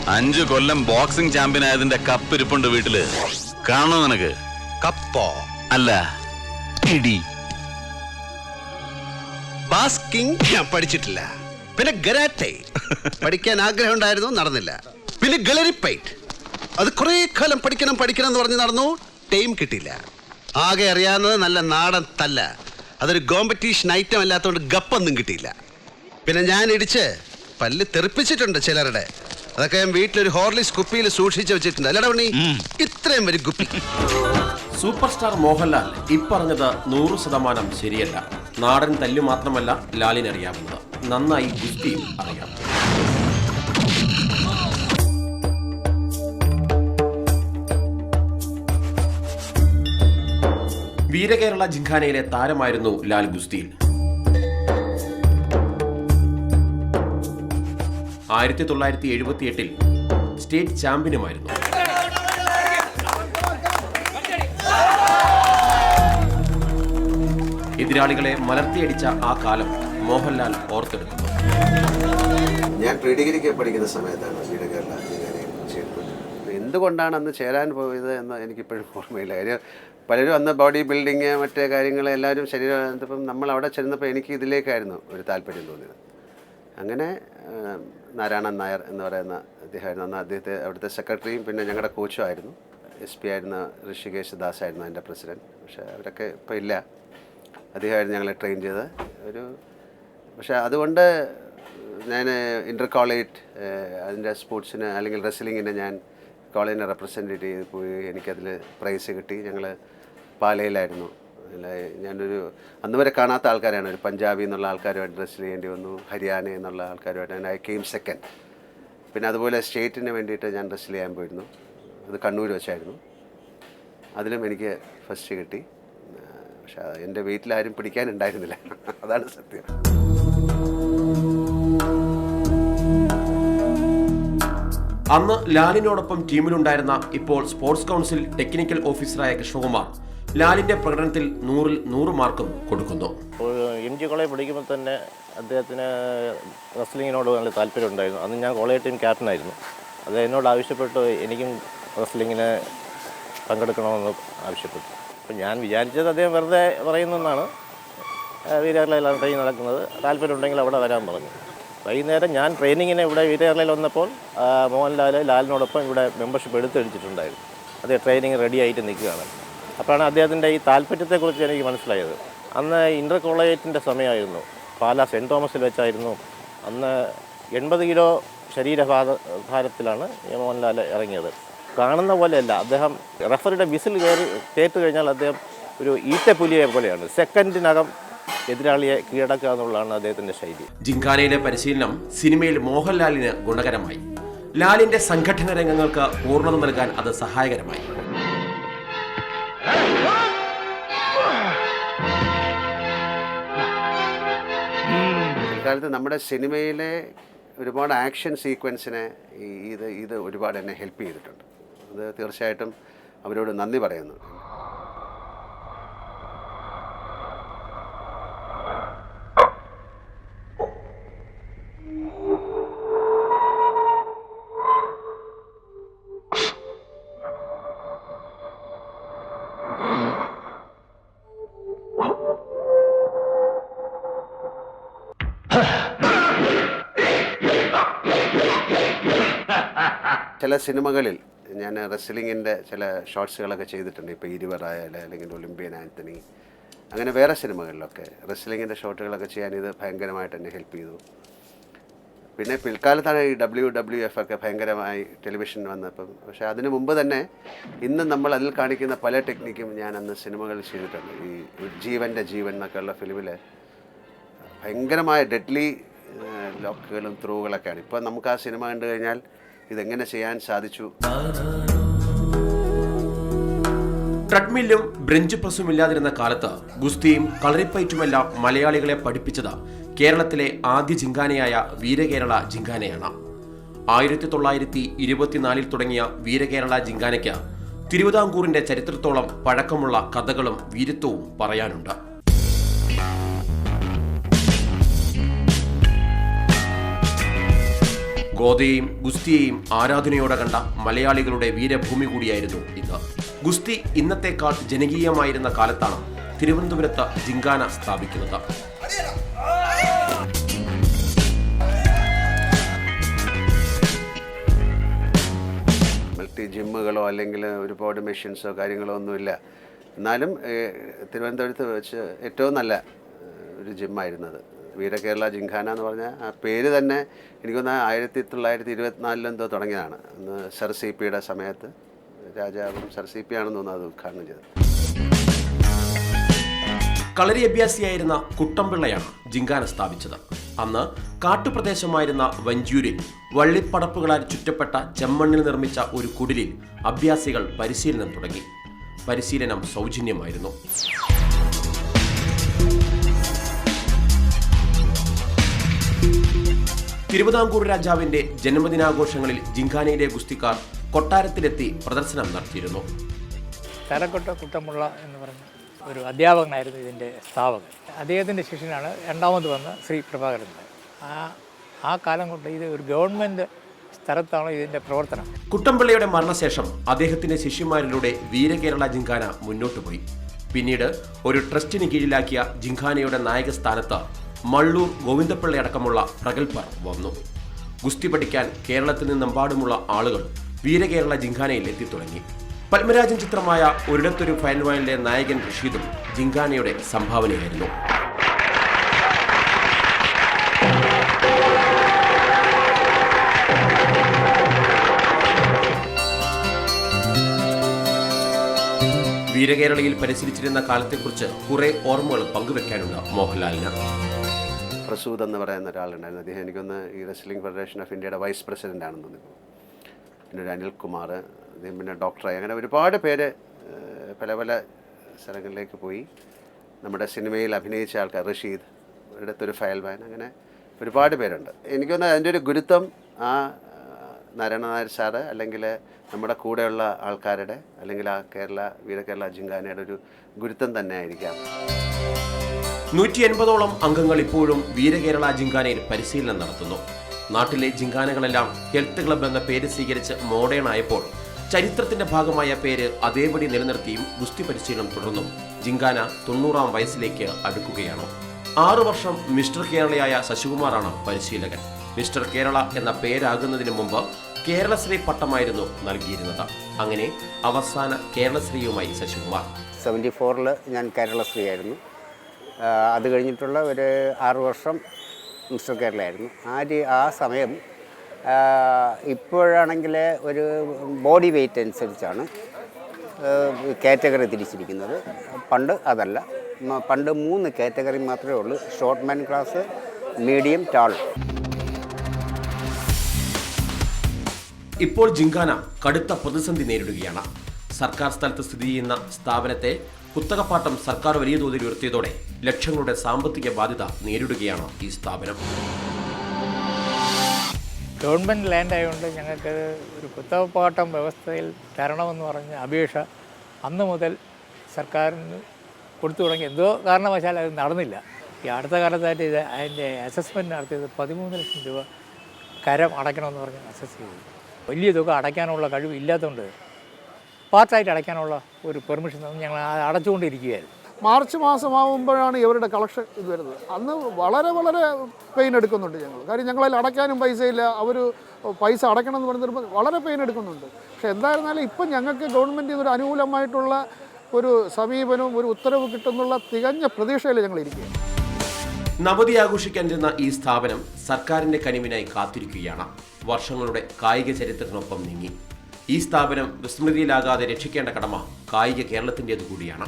5 കൊല്ലം boxing champion ആയതിന്റെ cup ഇരിപ്പുണ്ട് വീട്ടില്. കാണോ നിനക്ക്? കപ്പോ? അല്ല, ഇടി. ബാസ്കിംഗ് ഞാൻ പഠിച്ചിട്ടില്ല. പിന്നെ ഗരാറ്റെ പഠിക്കാൻ ആഗ്രഹം ഉണ്ടായിരുന്നു, നടന്നില്ല. പിന്നെ ഗളരിപ്പൈറ്റ് അത് കുറെ കാലം പഠിക്കണം എന്ന് പറഞ്ഞ് നടന്നു, ടൈം കിട്ടിയില്ല. ആകെ അറിയാവുന്നത് നല്ല നാടൻ തല്ല. അതൊരു കോമ്പറ്റീഷൻ ഐറ്റം അല്ലാത്തതുകൊണ്ട് ഗപ്പൊന്നും കിട്ടിയില്ല. പിന്നെ ഞാൻ ഇടിച്ച് പല്ല് തെറിപ്പിച്ചിട്ടുണ്ട് ചിലരുടെ. അതൊക്കെ ഞാൻ വീട്ടിലൊരു ഹോർലിക്സ് കുപ്പിയിൽ സൂക്ഷിച്ചു വെച്ചിട്ടുണ്ട്. അല്ലടാ ഉണ്ണി, ഇത്രയും വരും കുപ്പി. സൂപ്പർ സ്റ്റാർ മോഹൻലാൽ ഇപ്പറഞ്ഞത് 100% ശരിയല്ല. നാടൻ തല്ലു മാത്രമല്ല ലാലിനറിയാവുന്നത്, നന്നായി ഗുസ്തിയും അറിയാം. വീരകേരള ജിംഖാനയിലെ താരമായിരുന്നു ലാൽ ഗുസ്തിയിൽ. 1978 സ്റ്റേറ്റ് ചാമ്പ്യനുമായിരുന്നു. എതിരാളികളെ മലർത്തിയടിച്ച ആ കാലം മോഹൻലാൽ ഓർത്തെടുക്കുന്നു. ഞാൻ പ്രീ ഡിഗ്രിക്ക് പഠിക്കുന്ന സമയത്താണ് വീരകേരള ചേരുന്നത്. എന്തുകൊണ്ടാണ് അന്ന് ചേരാൻ പോയത് എന്ന് എനിക്കിപ്പോഴും ഓർമ്മയില്ല. കാര്യം പലരും അന്ന് ബോഡി ബിൽഡിങ് മറ്റേ കാര്യങ്ങൾ എല്ലാവരും ശരീരം, ഇപ്പം നമ്മൾ അവിടെ ചെന്നപ്പോൾ എനിക്ക് ഇതിലേക്കായിരുന്നു ഒരു താല്പര്യം തോന്നിയത്. അങ്ങനെ നാരായണൻ നായർ എന്ന് പറയുന്ന അദ്ദേഹമായിരുന്നു അന്ന്. അദ്ദേഹത്തെ അവിടുത്തെ സെക്രട്ടറിയും പിന്നെ ഞങ്ങളുടെ കോച്ചും ആയിരുന്നു. SP ആയിരുന്ന ഋഷികേശ് ദാസ് ആയിരുന്നു എൻ്റെ പ്രസിഡൻറ്റ്. പക്ഷേ അവരൊക്കെ ഇപ്പോൾ ഇല്ല. അദ്ദേഹമായിരുന്നു ഞങ്ങളെ ട്രെയിൻ ചെയ്ത് പക്ഷേ അതുകൊണ്ട് ഞാൻ ഇൻ്റർ കോളേജ് അതിൻ്റെ സ്പോർട്സിന് അല്ലെങ്കിൽ റെസ്ലിങ്ങിന് ഞാൻ കോളേജിനെ റെപ്രസെൻറ്റ് ചെയ്ത് പോയി. എനിക്കതിൽ പ്രൈസ് കിട്ടി. ഞങ്ങൾ പാലയിലായിരുന്നു. ഞാനൊരു അന്ന് വരെ കാണാത്ത ആൾക്കാരാണ്. ഒരു പഞ്ചാബി എന്നുള്ള ആൾക്കാരുമായിട്ട് റെസ്ൽ ചെയ്യേണ്ടി വന്നു, ഹരിയാന എന്നുള്ള ആൾക്കാരുമായിട്ട്. I came second. പിന്നെ അതുപോലെ സ്റ്റേറ്റിന് വേണ്ടിയിട്ട് ഞാൻ റെസ്ൽ ചെയ്യാൻ പോയിരുന്നു. അത് കണ്ണൂർ വെച്ചായിരുന്നു. അതിലും എനിക്ക് ഫസ്റ്റ് കിട്ടി. പക്ഷെ എൻ്റെ വീട്ടിലാരും പിടിക്കാനുണ്ടായിരുന്നില്ല. അതാണ് സത്യം. അന്ന് ലാലിനോടൊപ്പം ടീമിലുണ്ടായിരുന്ന ഇപ്പോൾ സ്പോർട്സ് കൗൺസിൽ ടെക്നിക്കൽ ഓഫീസറായ കൃഷ്ണകുമാർ ലാലിന്റെ പ്രകടനത്തിൽ 100-ൽ 100 മാർക്കും കൊടുക്കുന്നു. MG കോളേജ് പഠിക്കുമ്പോൾ തന്നെ അദ്ദേഹത്തിന് റെസ്ലിങ്ങിനോട് നല്ല താല്പര്യം ഉണ്ടായിരുന്നു. അന്ന് ഞാൻ കോളേജ് ടീം ക്യാപ്റ്റനായിരുന്നു. അത് എന്നോട് ആവശ്യപ്പെട്ടു എനിക്കും റെസ്ലിങ്ങിന് പങ്കെടുക്കണമെന്ന് ആവശ്യപ്പെട്ടു. അപ്പോൾ ഞാൻ വിചാരിച്ചത് അദ്ദേഹം വെറുതെ പറയുന്നതെന്നാണ്. വീരകേരളയിലാണ് ട്രെയിൻ നടക്കുന്നത്, താല്പര്യം ഉണ്ടെങ്കിൽ അവിടെ വരാൻ പറഞ്ഞു. വൈകുന്നേരം ഞാൻ ട്രെയിനിങ്ങിന് ഇവിടെ വീരകേരളയിൽ വന്നപ്പോൾ ലാലിനോടൊപ്പം ഇവിടെ മെമ്പർഷിപ്പ് എടുത്തെടുത്തിട്ടുണ്ടായിരുന്നു. അതേ ട്രെയിനിങ് റെഡി ആയിട്ട് നിൽക്കുകയാണ്. അപ്പോഴാണ് അദ്ദേഹത്തിൻ്റെ ഈ താല്പര്യത്തെക്കുറിച്ച് എനിക്ക് മനസ്സിലായത്. അന്ന് ഇൻ്റർ കോളേജിൻ്റെ സമയമായിരുന്നു. പാലാ സെൻറ്റ് തോമസിൽ വെച്ചായിരുന്നു. അന്ന് 80 കിലോ ഭാരത്തിലാണ് മോഹൻലാൽ ഇറങ്ങിയത്. കാണുന്ന പോലെയല്ല, അദ്ദേഹം റഫറിയുടെ വിസിൽ കേട്ട് കഴിഞ്ഞാൽ അദ്ദേഹം ഒരു ഈറ്റപ്പുലിയെ പോലെയാണ്. സെക്കൻഡിനകം എതിരാളിയെ കീഴടക്കുക എന്നുള്ളതാണ് അദ്ദേഹത്തിൻ്റെ ശൈലി. ജിംഖാനയിലെ പരിശീലനം സിനിമയിൽ മോഹൻലാലിന് ഗുണകരമായി. ലാലിന്റെ സംഘടന രംഗങ്ങൾക്ക് പൂർണ്ണത നൽകാൻ അത് സഹായകരമായി. ഇക്കാലത്ത് നമ്മുടെ സിനിമയിലെ ഒരുപാട് ആക്ഷൻ സീക്വൻസിനെ ഇത് ഒരുപാട് എന്നെ ഹെൽപ്പ് ചെയ്തിട്ടുണ്ട്. അത് തീർച്ചയായിട്ടും അവരോട് നന്ദി പറയുന്നു. ചില സിനിമകളിൽ ഞാൻ റെസ്ലിങ്ങിൻ്റെ ചില ഷോർട്സുകളൊക്കെ ചെയ്തിട്ടുണ്ട്. ഇപ്പോൾ 20 അല്ലെങ്കിൽ ഒളിമ്പ്യൻ ആൻ്റണി, അങ്ങനെ വേറെ സിനിമകളിലൊക്കെ റെസ്ലിങ്ങിൻ്റെ ഷോട്ടുകളൊക്കെ ചെയ്യാൻ ഇത് ഭയങ്കരമായിട്ട് എന്നെ ഹെൽപ്പ് ചെയ്തു. പിന്നെ പിൽക്കാലത്താണ് ഈ WWF ഒക്കെ ഭയങ്കരമായി ടെലിവിഷൻ വന്നപ്പം. പക്ഷേ അതിനു മുമ്പ് തന്നെ ഇന്ന് നമ്മൾ അതിൽ കാണിക്കുന്ന പല ടെക്നിക്കും ഞാൻ അന്ന് സിനിമകളിൽ ചെയ്തിട്ടുണ്ട്. ഈ ജീവൻ്റെ ജീവൻ എന്നൊക്കെയുള്ള ഫിലിമിൽ ഭയങ്കരമായ ഡെഡ്ലി ലോക്കുകളും ത്രൂകളൊക്കെയാണ്. ഇപ്പോൾ നമുക്ക് ആ സിനിമ കണ്ടു കഴിഞ്ഞാൽ ഇതെങ്ങനെ ചെയ്യാൻ സാധിച്ചു. ട്രെഡ്മില്ലും ബ്രഞ്ച് പ്രസ്സും ഇല്ലാതിരുന്ന കാലത്ത് ഗുസ്തിയും കളറിപ്പയറ്റുമെല്ലാം മലയാളികളെ പഠിപ്പിച്ചത് കേരളത്തിലെ ആദ്യ ജിംഖാനയായ വീരകേരള ജിംഖാനയാണ്. 1924 തുടങ്ങിയ വീരകേരള ജിംഖാനയ്ക്ക് തിരുവിതാംകൂറിന്റെ ചരിത്രത്തോളം പഴക്കമുള്ള കഥകളും വീരത്വവും പറയാനുണ്ട്. ഗോദയെയും ഗുസ്തിയെയും ആരാധനയോടെ കണ്ട മലയാളികളുടെ വീരഭൂമി കൂടിയായിരുന്നു ഇത്. ഗുസ്തി ഇന്നത്തേക്കാൾ ജനകീയമായിരുന്ന കാലത്താണ് തിരുവനന്തപുരത്ത് ജിങ്കാന സ്ഥാപിക്കുന്നത്. ജിമ്മുകളോ അല്ലെങ്കിൽ ഒരുപാട് മെഷീൻസോ കാര്യങ്ങളോ ഒന്നുമില്ല. എന്നാലും തിരുവനന്തപുരത്ത് വെച്ച് ഏറ്റവും നല്ല ഒരു ജിമ്മായിരുന്നത് വീരകേരള ജിങ്കാന എന്ന് പറഞ്ഞാൽ ആ പേര് തന്നെ എനിക്കൊന്ന് 1924 എന്തോ തുടങ്ങിയതാണ്. അന്ന് സർ സി പിയുടെ സമയത്ത് രാജാവും സർ സി പി ആണെന്ന് തോന്നുന്നു അത് ഉദ്ഘാടനം ചെയ്തത്. കളരി അഭ്യാസിയായിരുന്ന കുട്ടമ്പിള്ളയാണ് ജിങ്കാന സ്ഥാപിച്ചത്. അന്ന് കാട്ടുപ്രദേശമായിരുന്ന വഞ്ചൂരിൽ വള്ളിപ്പടപ്പുകളാൽ ചുറ്റപ്പെട്ട ചെമ്മണ്ണിൽ നിർമ്മിച്ച ഒരു കുടിലിൽ അഭ്യാസികൾ പരിശീലനം തുടങ്ങി. പരിശീലനം സൗജന്യമായിരുന്നു. തിരുവിതാംകൂർ രാജാവിന്റെ ജന്മദിനാഘോഷങ്ങളിൽ ജിങ്കാനയിലെ ഗുസ്തിക്കാർ കൊട്ടാരത്തിലെത്തി പ്രദർശനം നടത്തിയിരുന്നു. തലക്കൊട്ട കുട്ടമ്പിള്ള എന്ന് പറഞ്ഞ ഒരു അധ്യാപകനായിരുന്നു ഇതിൻ്റെ സ്ഥാപകൻ. അദ്ദേഹത്തിൻ്റെ ശിഷ്യനാണ് രണ്ടാമത് വന്ന ശ്രീ പ്രഭാകരൻ. ആ കാലം കൊണ്ട് ഇത് ഒരു ഗവൺമെൻറ് സ്ഥലത്താണ് ഇതിൻ്റെ പ്രവർത്തനം. കുട്ടമ്പിള്ളയുടെ മരണശേഷം അദ്ദേഹത്തിൻ്റെ ശിഷ്യന്മാരിലൂടെ വീരകേരള ജിങ്കാന മുന്നോട്ട് പോയി. പിന്നീട് ഒരു ട്രസ്റ്റിന് കീഴിലാക്കിയ ജിങ്കാനയുടെ നായക സ്ഥാനത്ത് മള്ളൂർ ഗോവിന്ദപിള്ളയടക്കമുള്ള പ്രഗത്ഭർ വന്നു. ഗുസ്തി പഠിക്കാൻ കേരളത്തിൽ നിന്നെമ്പാടുമുള്ള ആളുകൾ വീരകേരള ജിങ്കാനയിൽ എത്തിത്തുടങ്ങി. പത്മരാജൻ ചിത്രമായ ഒരിടത്തൊരു ഫയൽവാനിലെ നായകൻ റഷീദും ജിങ്കാനയുടെ സംഭാവനയായിരുന്നു. വീരകേരളയിൽ പരിശീലിച്ചിരുന്ന കാലത്തെക്കുറിച്ച് കുറെ ഓർമ്മകൾ പങ്കുവെക്കാനുണ്ട് മോഹൻലാലിന്. പ്രസൂദ് എന്ന് പറയുന്ന ഒരാളുണ്ടായിരുന്നു. അദ്ദേഹം എനിക്കൊന്ന് ഈ റെസ്ലിംഗ് ഫെഡറേഷൻ ഓഫ് ഇന്ത്യയുടെ വൈസ് പ്രസിഡൻ്റ് ആണെന്ന് തോന്നുന്നു. പിന്നെ ഒരു അനിൽകുമാർ, അദ്ദേഹം പിന്നെ ഡോക്ടറായി. അങ്ങനെ ഒരുപാട് പേര് പല പല സ്ഥലങ്ങളിലേക്ക് പോയി. നമ്മുടെ സിനിമയിൽ അഭിനയിച്ച ആൾക്കാർ, റഷീദ്, ഒരിടത്തൊരു ഫയൽവാൻ, അങ്ങനെ ഒരുപാട് പേരുണ്ട്. എനിക്കൊന്ന് അതിൻ്റെ ഒരു ഗുരുത്വം ആ നാരായണ നായർ സാറ് അല്ലെങ്കിൽ നമ്മുടെ കൂടെയുള്ള ആൾക്കാരുടെ അല്ലെങ്കിൽ ആ വീരകേരള ജിങ്കാനയുടെ ഒരു ഗുരുത്വം തന്നെ ആയിരിക്കാം. 180ഓളം അംഗങ്ങൾ ഇപ്പോഴും വീരകേരള ജിങ്കാനയിൽ പരിശീലനം നടത്തുന്നു. നാട്ടിലെ ജിങ്കാനകളെല്ലാം ഹെൽത്ത് ക്ലബ് എന്ന പേര് സ്വീകരിച്ച് മോഡേൺ ആയപ്പോൾ ചരിത്രത്തിന്റെ ഭാഗമായ പേര് അതേപടി നിലനിർത്തിയും ഗുസ്തി പരിശീലനം തുടർന്നും ജിങ്കാന 90-ാം വയസ്സിലേക്ക് അടുക്കുകയാണ്. 6 വർഷം മിസ്റ്റർ കേരളയായ ശശികുമാറാണ് പരിശീലകൻ. മിസ്റ്റർ കേരള എന്ന പേരാകുന്നതിന് മുമ്പ് കേരളശ്രീ പട്ടമായിരുന്നു നൽകിയിരുന്നത്. അങ്ങനെ അവസാന കേരളശ്രീയുമായി ശശികുമാർ. 74-ൽ ഞാൻ കേരളശ്രീ ആയിരുന്നു. അത് കഴിഞ്ഞിട്ടുള്ള ഒരു 6 വർഷം മിസ്റ്റർ കേരളയായിരുന്നു. ആ സമയം ഇപ്പോഴാണെങ്കിൽ ഒരു ബോഡി വെയ്റ്റ് അനുസരിച്ചാണ് കാറ്റഗറി തിരിച്ചിരിക്കുന്നത്. പണ്ട് അതല്ല. പണ്ട് 3 കാറ്റഗറി മാത്രമേ ഉള്ളൂ: ഷോർട്ട് മാൻ ക്ലാസ്, മീഡിയം, ടാൾ. ഇപ്പോൾ ജിങ്കാന കടുത്ത പ്രതിസന്ധി നേരിടുകയാണ്. സർക്കാർ സ്ഥലത്ത് സ്ഥിതി ചെയ്യുന്ന സ്ഥാപനത്തെ കുത്തകപ്പാട്ടം സർക്കാർ വലിയ തോതിൽ ഉയർത്തിയതോടെ ലക്ഷങ്ങളുടെ സാമ്പത്തിക ബാധ്യത നേരിടുകയാണ് ഈ സ്ഥാപനം. ഗവൺമെൻറ് ലാൻഡ് ആയതുകൊണ്ട് ഞങ്ങൾക്ക് ഒരു കുത്തകപ്പാട്ടം വ്യവസ്ഥയിൽ തരണമെന്ന് പറഞ്ഞ അപേക്ഷ അന്ന് മുതൽ സർക്കാരിന് കൊടുത്തു തുടങ്ങി. എന്തോ കാരണവശാൽ അത് നടന്നില്ല. ഈ അടുത്ത കാലത്തായിട്ട് അതിൻ്റെ അസസ്മെൻറ്റ് നടത്തിയത് 13 ലക്ഷം രൂപ കരം അടയ്ക്കണമെന്ന് പറഞ്ഞ് അസസ് ചെയ്തു. വലിയ തുക അടയ്ക്കാനുള്ള കഴിവ് ഇല്ലാത്തതുകൊണ്ട് പാർട്ടായിട്ട് അടയ്ക്കാനുള്ള ഒരു പെർമിഷൻ ഞങ്ങൾ അടച്ചുകൊണ്ടിരിക്കുകയായിരുന്നു. മാർച്ച് മാസമാകുമ്പോഴാണ് ഇവരുടെ കളക്ഷൻ ഇത് വരുന്നത്. അന്ന് വളരെ വളരെ പെയിൻ എടുക്കുന്നുണ്ട് ഞങ്ങൾ. കാര്യം ഞങ്ങളതിൽ അടയ്ക്കാനും പൈസയില്ല. അവർ പൈസ അടയ്ക്കണം എന്ന് പറയുന്നത് വളരെ പെയിൻ എടുക്കുന്നുണ്ട്. പക്ഷെ എന്തായിരുന്നാലും ഇപ്പം ഞങ്ങൾക്ക് ഗവൺമെൻറ്റിൽ നിന്നൊരു അനുകൂലമായിട്ടുള്ള ഒരു സമീപനവും ഒരു ഉത്തരവ് കിട്ടുന്നുള്ള തികഞ്ഞ പ്രതീക്ഷയിൽ ഞങ്ങൾ ഇരിക്കുകയാണ്. നവതി ആഘോഷിക്കാനിരുന്ന ഈ സ്ഥാപനം സർക്കാരിന്റെ കനിവിനായി കാത്തിരിക്കുകയാണ്. വർഷങ്ങളുടെ കായിക ചരിത്രത്തിനൊപ്പം നീങ്ങി. ഈ സ്ഥാപനം വിസ്മൃതിയിലാകാതെ രക്ഷിക്കേണ്ട കടമ കായിക കേരളത്തിൻ്റേതു കൂടിയാണ്.